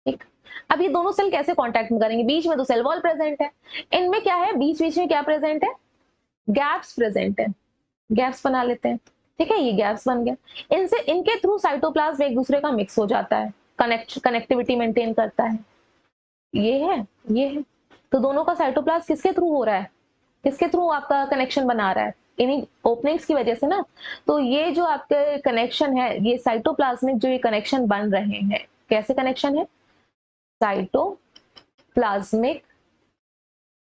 ठीक। अब ये दोनों सेल कैसे कांटेक्ट में करेंगे, बीच में तो सेल वॉल प्रेजेंट है, इनमें क्या है, बीच बीच में क्या प्रेजेंट है, गैप्स प्रेजेंट है, गैप्स बना लेते हैं, ठीक है। ये गैप्स बन गया, इनसे इनके थ्रू साइटोप्लाज्म एक दूसरे का मिक्स हो जाता है, कनेक्टिविटी मेंटेन करता है, ये है, ये है। तो दोनों का साइटोप्लाज्म किसके थ्रू हो रहा है, किसके थ्रू आपका कनेक्शन बना रहा है, इन्हीं ओपनिंग्स की वजह से ना। तो ये जो आपके कनेक्शन है, ये साइटोप्लाज्मिक जो ये कनेक्शन बन रहे हैं, कैसे कनेक्शन है, साइटोप्लाज्मिक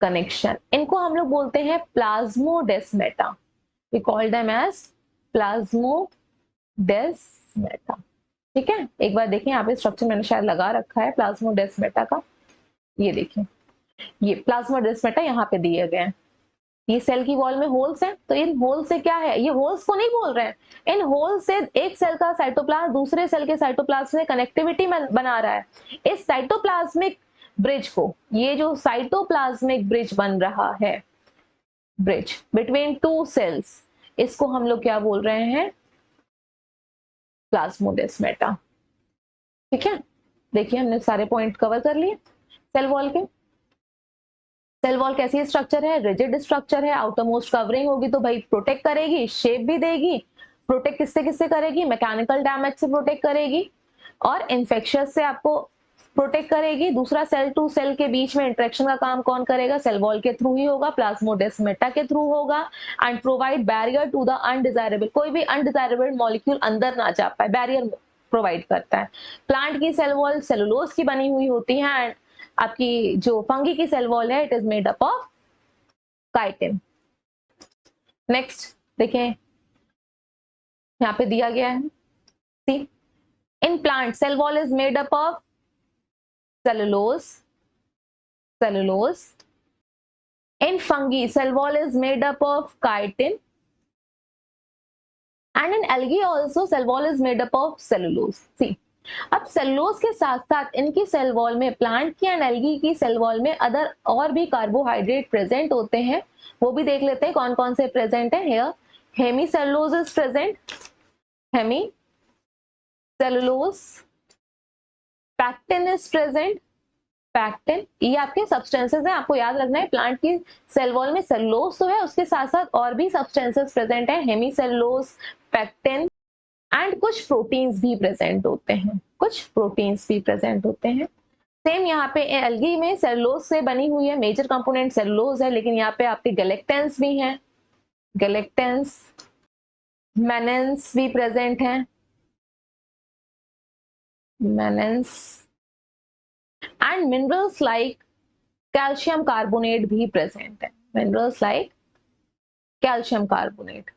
कनेक्शन, इनको हम लोग बोलते हैं plasmodesmata, we call them as plasmodesmata, ठीक है। एक बार देखें यहाँ पे स्ट्रक्चर मैंने शायद लगा रखा है प्लाज्मोडेस्मेटा का, ये देखिए, ये प्लाज्मोडेस्मेटा यहाँ पे दिए गए हैं। ये सेल की वॉल में होल्स हैं, तो इन होल से क्या है, ये होल्स को नहीं बोल रहे हैं, इन होल से एक सेल का साइटोप्लाज्म दूसरे सेल के साइटोप्लाज्म से कनेक्टिविटी बना रहा है। इस साइटोप्लाज्मिक ब्रिज को, ये जो साइटोप्लाज्मिक ब्रिज बन रहा है, ब्रिज बिटवीन टू सेल्स, इसको हम लोग क्या बोल रहे हैं, प्लाज्मोडेस्मेटा, ठीक है। देखिए हमने सारे पॉइंट कवर कर लिए सेल वॉल के। सेल वॉल कैसी स्ट्रक्चर है, रिजिड स्ट्रक्चर है, आउटर मोस्ट कवरिंग होगी तो भाई प्रोटेक्ट करेगी, शेप भी देगी। प्रोटेक्ट किससे किससे करेगी, मैकेनिकल डैमेज से प्रोटेक्ट करेगी, और इन्फेक्शियस से आपको प्रोटेक्ट करेगी। दूसरा सेल टू सेल के बीच में इंटरेक्शन का काम कौन करेगा, सेल वॉल के थ्रू ही होगा, प्लाज्मोडेस्मेटा के थ्रू होगा। And provide barrier to the undesirable, कोई भी अनडिजायरेबल मॉलिक्यूल अंदर ना जा पाए, बैरियर प्रोवाइड करता है। प्लांट की सेल वॉल सेलुलोज की बनी हुई होती है, एंड आपकी जो फंगी की सेल वॉल है, it is made up of chitin. Next देखें, यहाँ पे दिया गया है, see in plant cell wall is made up of cellulose, cellulose. In fungi, cell wall is made up of chitin, and in algae also cell wall is made up of cellulose. See, अब cellulose के साथ साथ इनकी cell wall में, plant की and algae की cell wall में other और भी कार्बोहाइड्रेट प्रेजेंट होते हैं, वो भी देख लेते हैं कौन कौन से प्रेजेंट है। Here hemicellulose is present, hemicellulose, pectin is present, pectin, ये आपके सब्सटेंसेस हैं, आपको याद रखना है। प्लांट की सेल वॉल में सेलुलोज तो है, उसके साथ साथ और भी सब्सटेंसेस प्रेजेंट है, हेमीसेलुलोज, पैक्टिन, एंड कुछ प्रोटीन्स भी प्रेजेंट होते हैं, कुछ प्रोटीन्स भी प्रेजेंट होते हैं। सेम यहाँ पे एल्गी में सेलुलोज से बनी हुई है, मेजर कंपोनेंट सेलुलोज है, लेकिन यहाँ पे आपके गैलेक्टेंस भी हैं, गैलेक्टेंस, मैनेंस भी प्रेजेंट है, mannans, and minerals like calcium carbonate भी प्रेजेंट है, मिनरल्स लाइक कैल्शियम कार्बोनेट,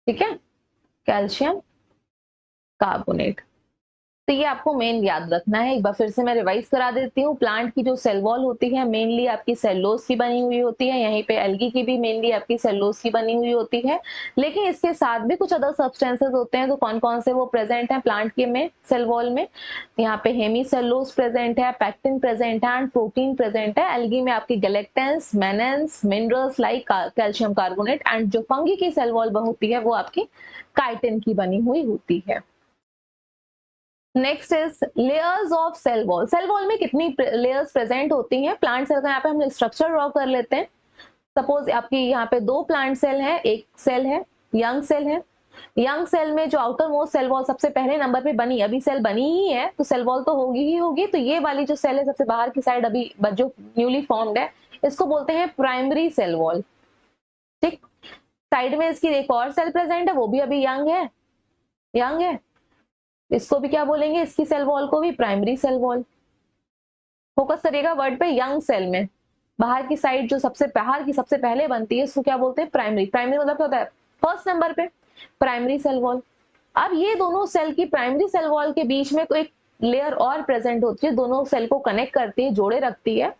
ठीक है, कैल्शियम कार्बोनेट। तो ये आपको मेन याद रखना है। एक बार फिर से मैं रिवाइज करा देती हूँ। प्लांट की जो सेल वॉल होती है मेनली आपकी सेलुलोज की बनी हुई होती है, यहीं पे एल्गी की भी मेनली आपकी सेलुलोज की बनी हुई होती है, लेकिन इसके साथ भी कुछ अदर सब्सटेंसेस होते हैं। तो कौन कौन से वो प्रेजेंट है प्लांट के में सेल वॉल में? यहाँ पे हेमी सेलुलोज प्रेजेंट है, पैक्टिन प्रेजेंट है एंड प्रोटीन प्रेजेंट है। एल्गी में आपकी galactans, mannans, minerals like calcium carbonate, and जो फंगी की सेल वॉल होती है वो आपकी काइटिन की बनी हुई होती है। Next is layers of cell wall. Cell wall में कितनी लेयर्स प्रेजेंट होती हैं? प्लांट सेल का यहाँ पे हम स्ट्रक्चर ड्रॉ कर लेते हैं। सपोज आपकी यहाँ पे दो प्लांट सेल है, एक सेल है यंग सेल है। यंग सेल में जो आउटर मोस्ट सेल वॉल सबसे पहले नंबर पे बनी, अभी सेल बनी ही है तो सेल वॉल तो होगी ही होगी। तो ये वाली जो सेल है सबसे बाहर की साइड अभी जो न्यूली फॉर्म्ड है, इसको बोलते हैं प्राइमरी सेल वॉल। ठीक, साइड में इसकी एक और सेल प्रेजेंट है, वो भी अभी यंग है, यंग है, इसको भी क्या बोलेंगे? इसकी सेल वॉल को भी प्राइमरी सेल वॉल। फोकस करिएगा वर्ड पे, यंग सेल में बाहर की साइड जो सबसे बाहर की सबसे पहले बनती है उसको क्या बोलते हैं? प्राइमरी। प्राइमरी मतलब क्या होता है? फर्स्ट नंबर पे प्राइमरी सेल वॉल। अब ये दोनों सेल की प्राइमरी सेल वॉल के बीच में कोई एक लेयर और प्रेजेंट होती है, दोनों सेल को कनेक्ट करती है, जोड़े रखती है,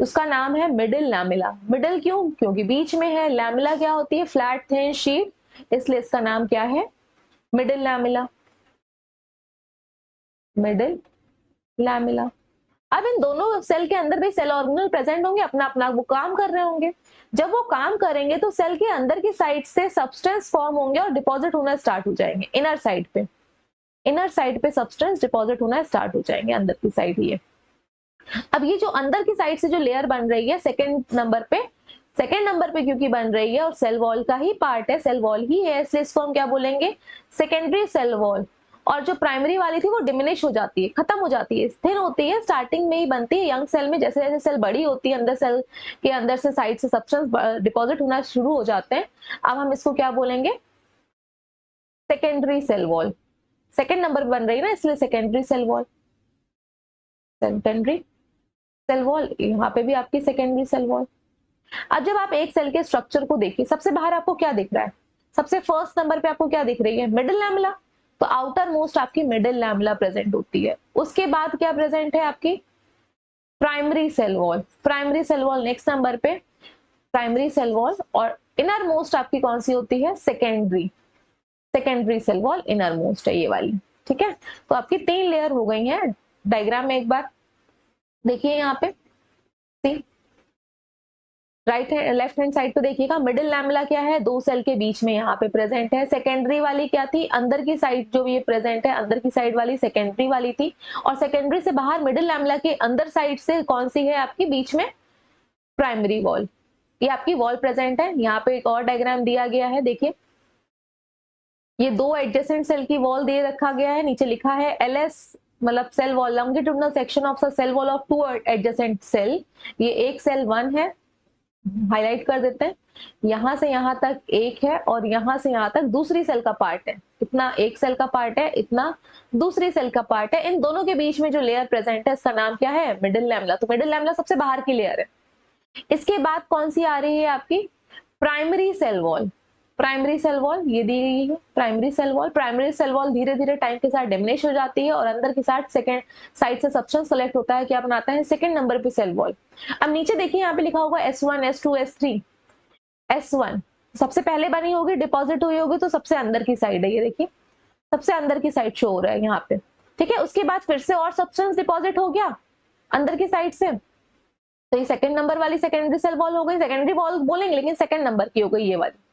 उसका नाम है मिडिल लैमिला। मिडिल क्यों? क्योंकि बीच में है। लैमिला क्या होती है? फ्लैट थिन शीट, इसलिए इसका नाम क्या है? Middle lamella, middle lamella. अब इन दोनों सेल के अंदर भी सेल ऑर्गेनल प्रेजेंट होंगे, अपना अपना वो काम कर रहे होंगे। जब वो काम करेंगे तो सेल के अंदर की साइड से सब्सटेंस फॉर्म होंगे और डिपॉजिट होना स्टार्ट हो जाएंगे इनर साइड पे। इनर साइड पे सब्सटेंस डिपॉजिट होना स्टार्ट हो जाएंगे अंदर की साइड। ये अब ये जो अंदर की साइड से जो लेयर बन रही है सेकेंड नंबर पे, सेकेंड नंबर पे क्योंकि बन रही है और सेल वॉल का ही पार्ट है, सेल वॉल ही है, इसलिए इसको हम क्या बोलेंगे? Secondary cell wall. और जो प्राइमरी वाली थी वो डिमिनिश हो जाती है, खत्म हो जाती है, स्थिर होती है, स्टार्टिंग में ही बनती है। यंग सेल में जैसे जैसे सेल बड़ी होती है, अंदर सेल के अंदर से साइड से सब्सटेंस डिपॉजिट होना शुरू हो जाते हैं। अब हम इसको क्या बोलेंगे? Secondary cell wall. Second number बन रही है ना, इसलिए secondary cell wall, secondary cell wall. यहाँ पे भी आपकी सेकेंडरी सेल वॉल। अब जब आप एक सेल के स्ट्रक्चर को देखिए, सबसे बाहर आपको क्या दिख रहा है? सबसे फर्स्ट नंबर पे आपको क्या दिख रही है? Middle lamella. तो आउटर मोस्ट आपकी मिडिल लैमेला प्रेजेंट होती है। उसके बाद क्या प्रेजेंट है? आपकी primary cell wall. Primary cell wall next number पे, प्राइमरी सेल वॉल। और इनर मोस्ट आपकी कौन सी होती है? Secondary. Secondary cell wall innermost है ये वाली। ठीक है, तो आपकी 3 लेयर हो गई हैं। डायग्राम में एक बार देखिए, यहाँ पे see right hand left hand side पे देखिएगा, मिडिल लैमेला क्या है? दो सेल के बीच में यहाँ पे प्रेजेंट है। सेकेंडरी वाली क्या थी? अंदर की साइड जो ये प्रेजेंट है, अंदर की साइड वाली सेकेंडरी वाली थी। और सेकेंडरी से बाहर मिडिल लैमेला के अंदर साइड से कौन सी है आपकी बीच में? Primary wall. ये आपकी वॉल प्रेजेंट है। यहाँ पे एक और डायग्राम दिया गया है, देखिए ये दो एडजेसेंट सेल की वॉल दे रखा गया है, नीचे लिखा है LS मतलब cell wall, longitudinal section of the cell wall of 2 adjacent cell. ये एक सेल 1 है, हाईलाइट कर देते हैं। यहां से यहां तक एक है और यहां से यहां तक दूसरी सेल का पार्ट है। इतना एक सेल का पार्ट है, इतना दूसरी सेल का पार्ट है। इन दोनों के बीच में जो लेयर प्रेजेंट है इसका नाम क्या है? Middle lamella. तो मिडिल लैमेला सबसे बाहर की लेयर है। इसके बाद कौन सी आ रही है आपकी? Primary cell wall. Primary cell wall ये दी गई है, primary cell wall. Primary cell wall धीरे धीरे टाइम के साथ डिमिनिश हो जाती है और अंदर की साइड सेकेंड साइड से सब्सटेंस कलेक्ट होता है, क्या बनाता है? सेकेंड नंबर पे सेल वॉल। अब नीचे देखिए, यहाँ पे लिखा होगा S1 S2 S3। S1 सबसे पहले बनी होगी, डिपॉजिट हुई होगी, तो सबसे अंदर की साइड है, ये देखिए सबसे अंदर की साइड शो हो रहा है यहाँ पे। ठीक है, उसके बाद फिर से और सब्सटेंस डिपॉजिट हो गया अंदर की साइड से, तो ये सेकंड नंबर वाली सेकेंडरी सेल वॉल हो गई। सेकेंडरी वॉल बोलेंगे लेकिन सेकंड नंबर की हो गई ये वाली।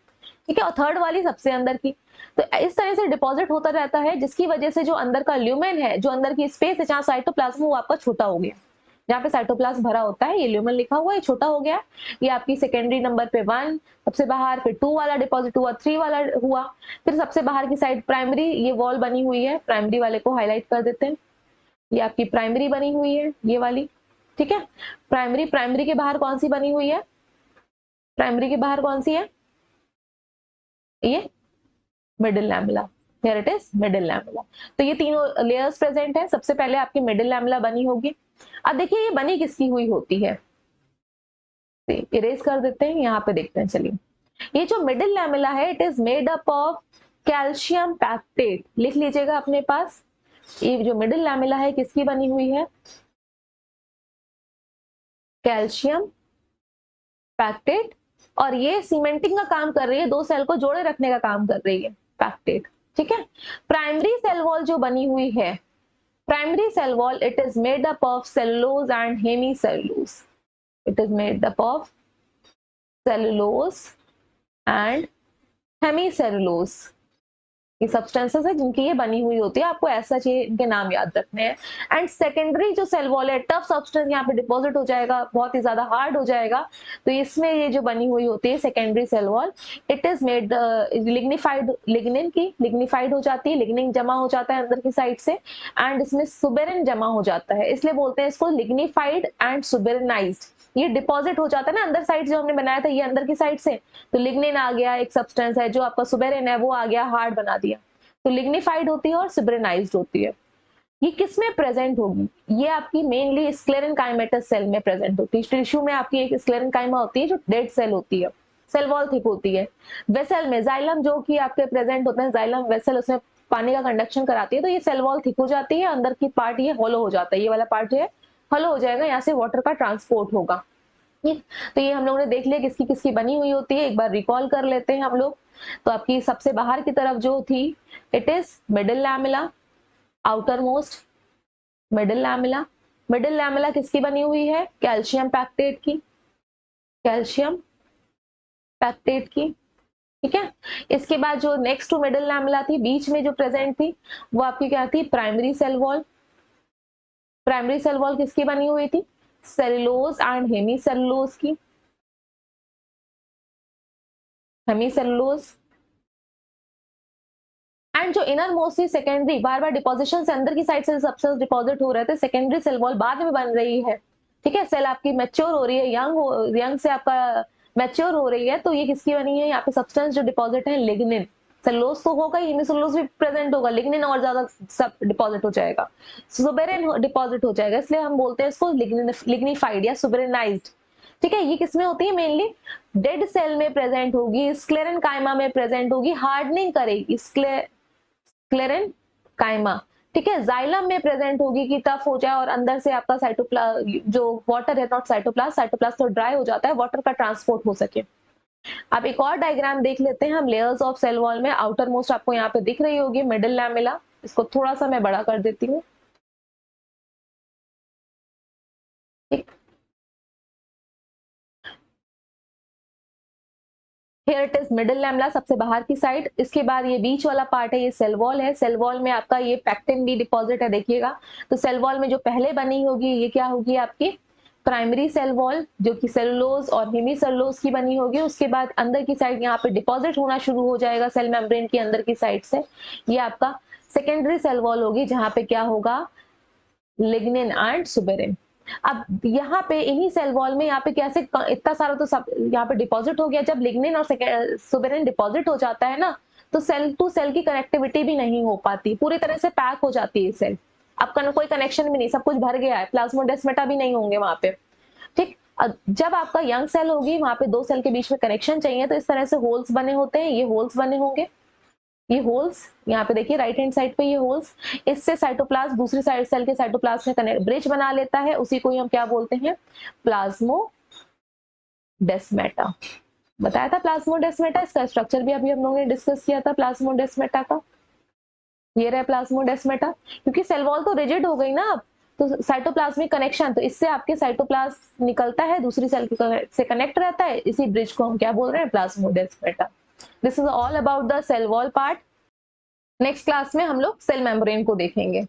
ठीक है, और थर्ड वाली सबसे अंदर की। तो इस तरह से डिपॉजिट होता रहता है, जिसकी वजह से जो अंदर का ल्यूमेन है, जो अंदर की स्पेस है जहाँ साइटोप्लाज्म, वो आपका छोटा हो गया। जहाँ पे साइटोप्लाज्म भरा होता है ये ल्यूमेन लिखा हुआ है, छोटा हो गया। ये आपकी सेकेंडरी नंबर पे 1 सबसे बाहर, फिर 2 वाला डिपॉजिट हुआ, 3 वाला हुआ, फिर सबसे बाहर की साइड प्राइमरी ये वॉल बनी हुई है। प्राइमरी वाले को हाईलाइट कर देते हैं। ये आपकी प्राइमरी बनी हुई है, ये वाली, ठीक है। प्राइमरी के बाहर कौन सी बनी हुई है, प्राइमरी के बाहर कौन सी है, ये middle lamella, here it is middle lamella. तो ये तीनों लेयर्स प्रेजेंट है। सबसे पहले आपकी मिडिल लैमेला बनी होगी। अब देखिए ये बनी किसकी हुई होती है, इरेज कर देते हैं, यहाँ पे देखते हैं। चलिए, ये जो मिडिल लैमेला है, it is made up of calcium pectate. लिख लीजिएगा अपने पास, ये जो मिडिल लैमेला है किसकी बनी हुई है, कैल्शियम पैक्टेट। और ये सीमेंटिंग का काम कर रही है, दो सेल को जोड़े रखने का काम कर रही है, पैक्टेट, ठीक है। प्राइमरी सेल वॉल जो बनी हुई है, primary cell wall, it is made up of cellulose and hemicellulose. It is made up of cellulose and hemicellulose. ये सब्सटेंसेस है जिनकी ये बनी हुई होती है, आपको ऐसा चाहिए, इनके नाम याद रखने हैं। एंड सेकेंडरी जो सेल वॉल है, टफ सब्सटेंस यहाँ पे डिपॉजिट हो जाएगा, बहुत ही ज्यादा हार्ड हो जाएगा, तो इसमें ये जो बनी हुई होती है secondary cell wall, it is made lignified, lignin की लिग्निफाइड हो जाती है, लिग्निन जमा हो जाता है अंदर की साइड से, एंड इसमें सुबेरिन जमा हो जाता है, इसलिए बोलते हैं इसको लिग्निफाइड एंड सुबेरिनाइज्ड। ये डिपॉजिट हो जाता है ना अंदर साइड, जो हमने बनाया था ये अंदर की साइड से, तो लिग्निन आ गया, एक सब्सटेंस है, जो आपका सुबेरिन है वो आ गया, हार्ड बना दिया, तो लिग्निफाइड होती है और सुबेरिनाइज्ड होती है। ये किस में प्रेजेंट होगी, ये आपकी मेनली स्क्लेरेनकाइमेटस सेल में प्रेजेंट होती है। टिश्यू में आपकी एक स्क्लेरेनकाइमा होती है जो डेड सेल होती है, सेल वॉल थिक होती है। वेसल में जाइलम जो कि आपके प्रेजेंट होते हैं, जाइलम वेसल, उसमें पानी का कंडक्शन कराती है, तो ये सेल वॉल थिक हो जाती है, अंदर की पार्ट ये हॉलो हो जाता है, ये वाला पार्ट जो है हॉलो हो जाएगा, यहाँ से वाटर का ट्रांसपोर्ट होगा। तो ये हम लोगों ने देख लिया किसकी किसकी बनी हुई होती है, एक बार रिकॉल कर लेते हैं हम लोग। तो आपकी सबसे बाहर की तरफ जो थी, it is middle lamella, outer most middle lamella. Middle lamella किसकी बनी हुई है, कैल्शियम पैक्टेट की, कैल्शियम पैक्टेट की, ठीक है। इसके बाद जो नेक्स्ट टू मिडिल लैमेला थी, बीच में जो प्रेजेंट थी, वो आपकी क्या थी, primary cell wall. Primary cell wall किसकी बनी हुई थी, सेलुलोज एंड हेमीसेलुलोज की, हेमीसेलुलोज। एंड जो इनर मोस्टली सेकेंडरी, बार बार डिपोजिशन से अंदर की साइड से सब्सटेंस डिपॉजिट हो रहे थे, सेकेंडरी सेल वॉल बाद में बन रही है, ठीक है। सेल आपकी मैच्योर हो रही है, यंग से आपका मैच्योर हो रही है, तो ये किसकी बनी है, यहाँ पे सब्सटेंस जो डिपॉजिट है, लिग्निन। सेलुलोज तो होगा ही, हेमीसेलुलोज भी प्रेजेंट होगा, लिग्निन और ज्यादा सब डिपॉजिट हो जाएगा, सुबेरिन डिपॉजिट हो जाएगा, इसलिए हम बोलते हैं इसको लिग्निफाइड या सुबेरिनाइज्ड, ठीक है। ये किसमें होती है, मेनली डेड सेल में प्रेजेंट होगी, स्क्लेरेनकाइमा में प्रेजेंट होगी, हार्डनिंग करेगी, स्क्लेरेन काइमा, ठीक है। जाइलम में प्रेजेंट होगी कि टफ हो जाए और अंदर से आपका साइटोप्लाज्म जो वाटर है, नॉट साइटोप्लाज्म, साइटोप्लाज्म तो ड्राई हो जाता है, वाटर का ट्रांसपोर्ट हो सके। अब एक और डायग्राम देख लेते हैं हम लेयर्स ऑफ सेल वॉल में। आउटर मोस्ट आपको यहाँ पे दिख रही होगी मिडिल लैमेला, इसको थोड़ा सा मैं बड़ा कर देती हूँ, ठीक। Here it is middle lamella, सबसे बाहर की साइड। इसके बाद ये बीच वाला पार्ट है, ये सेल वॉल है। सेल वॉल में आपका ये पैक्टिन भी डिपॉजिट है, देखिएगा। तो सेल वॉल में जो पहले बनी होगी, ये क्या होगी, आपकी प्राइमरी सेल वॉल, जो कि सेलुलोज और हेमीसेलुलोज की बनी होगी। उसके बाद अंदर की साइड यहाँ पे डिपॉजिट होना शुरू हो जाएगा सेल मेम्ब्रेन की अंदर की साइड से, ये आपका सेकेंडरी सेल वॉल होगी, जहां पे क्या होगा, लिग्निन एंड सुबेरिन। अब यहाँ पे इन्हीं सेल वॉल में यहाँ पे कैसे इतना सारा तो सब यहाँ पे डिपॉजिट हो गया। जब लिग्निन और सुबेरिन डिपॉजिट हो जाता है ना, तो सेल टू सेल की कनेक्टिविटी भी नहीं हो पाती, पूरी तरह से पैक हो जाती है सेल। अब कोई कनेक्शन भी नहीं, सब कुछ भर गया है, प्लाज्मोडेस्माटा भी नहीं होंगे वहां पे, ठीक। जब आपका यंग सेल होगी, वहां पे दो सेल के बीच में कनेक्शन चाहिए, तो इस तरह से होल्स बने होते हैं, ये होल्स बने होंगे, ये होल्स यहाँ पे देखिए राइट हैंड साइड पे, ये होल्स, इससे साइटोप्लाज्म दूसरी साइड सेल के साइटोप्लाज्म में कनेक्ट ब्रिज बना लेता है, उसी को ही हम क्या बोलते हैं, प्लाज्मोडेस्माटा। बताया था प्लाज्मोडेस्माटा, इसका स्ट्रक्चर भी अभी हम लोगों ने डिस्कस किया था प्लाज्मोडेस्माटा का। ये रहा प्लाज्मोडेस्माटा, क्योंकि सेल वॉल तो रिजिड हो गई ना अब, तो साइटोप्लाज्मिक कनेक्शन, तो इससे आपके साइटोप्लाज्म निकलता है, दूसरी सेल से कनेक्ट रहता है, इसी ब्रिज को हम क्या बोल रहे हैं, plasmodesmata. This is all about the cell wall part. Next class में हम लोग सेल मेम्ब्रेन को देखेंगे।